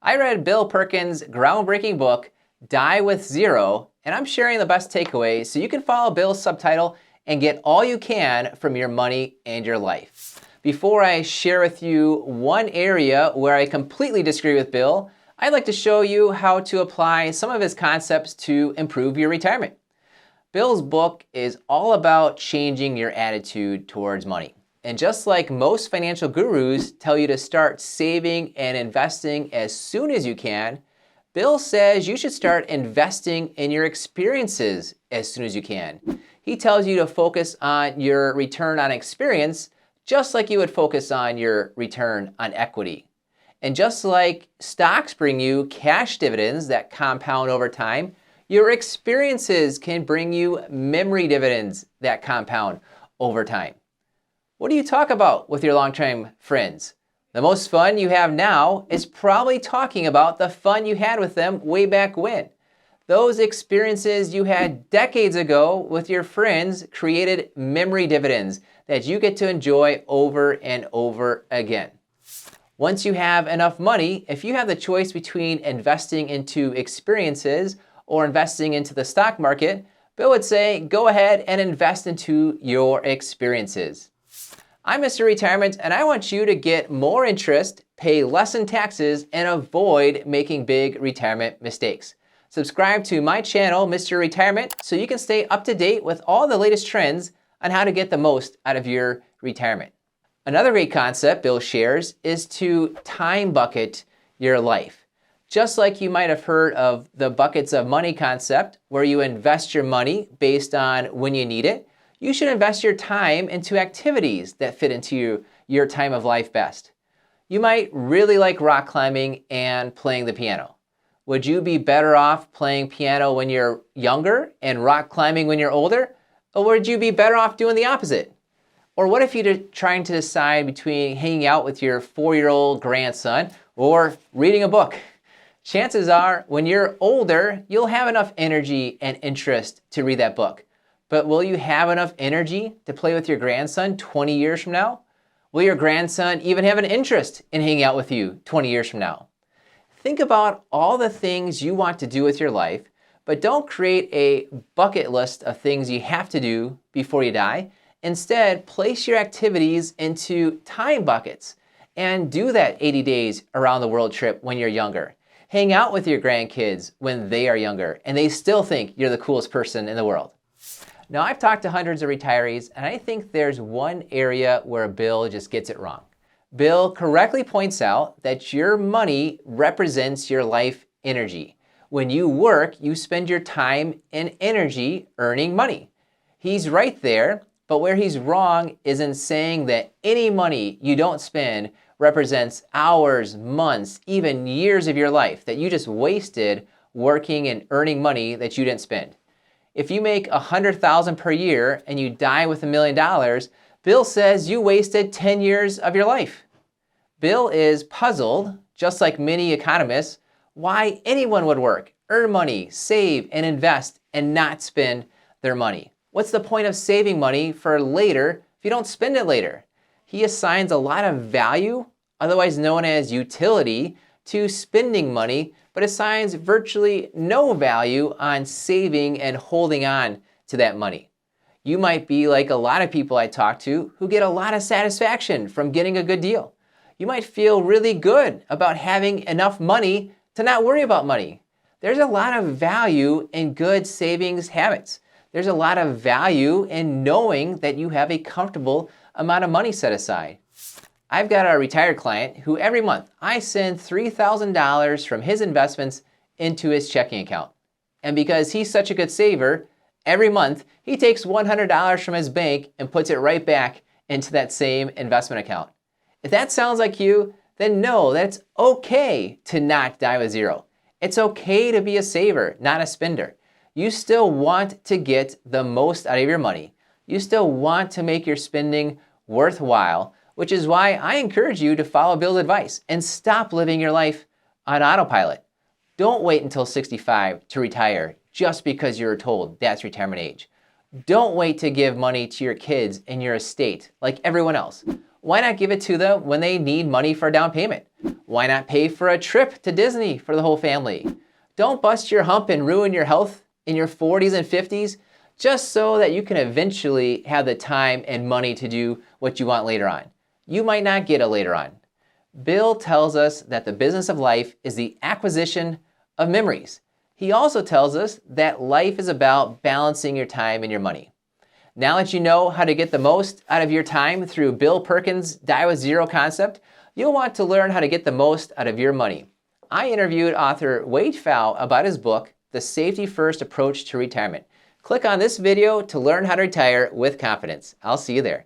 I read Bill Perkins' groundbreaking book, Die with Zero, and I'm sharing the best takeaways so you can follow Bill's subtitle and get all you can from your money and your life. Before I share with you one area where I completely disagree with Bill, I'd like to show you how to apply some of his concepts to improve your retirement. Bill's book is all about changing your attitude towards money. And just like most financial gurus tell you to start saving and investing as soon as you can, Bill says you should start investing in your experiences as soon as you can. He tells you to focus on your return on experience just like you would focus on your return on equity. And just like stocks bring you cash dividends that compound over time, your experiences can bring you memory dividends that compound over time. What do you talk about with your long-term friends? The most fun you have now is probably talking about the fun you had with them way back when. Those experiences you had decades ago with your friends created memory dividends that you get to enjoy over and over again. Once you have enough money, if you have the choice between investing into experiences or investing into the stock market, Bill would say, go ahead and invest into your experiences. I'm Mr. Retirement, and I want you to get more interest, pay less in taxes, and avoid making big retirement mistakes. Subscribe to my channel, Mr. Retirement, so you can stay up to date with all the latest trends on how to get the most out of your retirement. Another great concept Bill shares is to time bucket your life. Just like you might have heard of the buckets of money concept, where you invest your money based on when you need it, you should invest your time into activities that fit into your time of life best. You might really like rock climbing and playing the piano. Would you be better off playing piano when you're younger and rock climbing when you're older? Or would you be better off doing the opposite? Or what if you're trying to decide between hanging out with your 4-year-old grandson or reading a book? Chances are, when you're older, you'll have enough energy and interest to read that book. But will you have enough energy to play with your grandson 20 years from now? Will your grandson even have an interest in hanging out with you 20 years from now? Think about all the things you want to do with your life, but don't create a bucket list of things you have to do before you die. Instead, place your activities into time buckets and do that 80 days around the world trip when you're younger. Hang out with your grandkids when they are younger and they still think you're the coolest person in the world. Now, I've talked to hundreds of retirees, and I think there's one area where Bill just gets it wrong. Bill correctly points out that your money represents your life energy. When you work, you spend your time and energy earning money. He's right there, but where he's wrong is in saying that any money you don't spend represents hours, months, even years of your life that you just wasted working and earning money that you didn't spend. If you make $100,000 per year and you die with $1 million, Bill says you wasted 10 years of your life. Bill is puzzled, just like many economists, why anyone would work, earn money, save, and invest, and not spend their money. What's the point of saving money for later if you don't spend it later? He assigns a lot of value, otherwise known as utility, to spending money, but assigns virtually no value on saving and holding on to that money. You might be like a lot of people I talk to who get a lot of satisfaction from getting a good deal. You might feel really good about having enough money to not worry about money. There's a lot of value in good savings habits. There's a lot of value in knowing that you have a comfortable amount of money set aside. I've got a retired client who every month I send $3,000 from his investments into his checking account. And because he's such a good saver, every month he takes $100 from his bank and puts it right back into that same investment account. If that sounds like you, then know that it's okay to not die with zero. It's okay to be a saver, not a spender. You still want to get the most out of your money. You still want to make your spending worthwhile, which is why I encourage you to follow Bill's advice and stop living your life on autopilot. Don't wait until 65 to retire just because you were told that's retirement age. Don't wait to give money to your kids and your estate like everyone else. Why not give it to them when they need money for a down payment? Why not pay for a trip to Disney for the whole family? Don't bust your hump and ruin your health in your 40s and 50s just so that you can eventually have the time and money to do what you want later on. You might not get it later on. Bill tells us that the business of life is the acquisition of memories. He also tells us that life is about balancing your time and your money. Now that you know how to get the most out of your time through Bill Perkins' Die with Zero concept, you'll want to learn how to get the most out of your money. I interviewed author Wade Pfau about his book, The Safety First Approach to Retirement. Click on this video to learn how to retire with confidence. I'll see you there.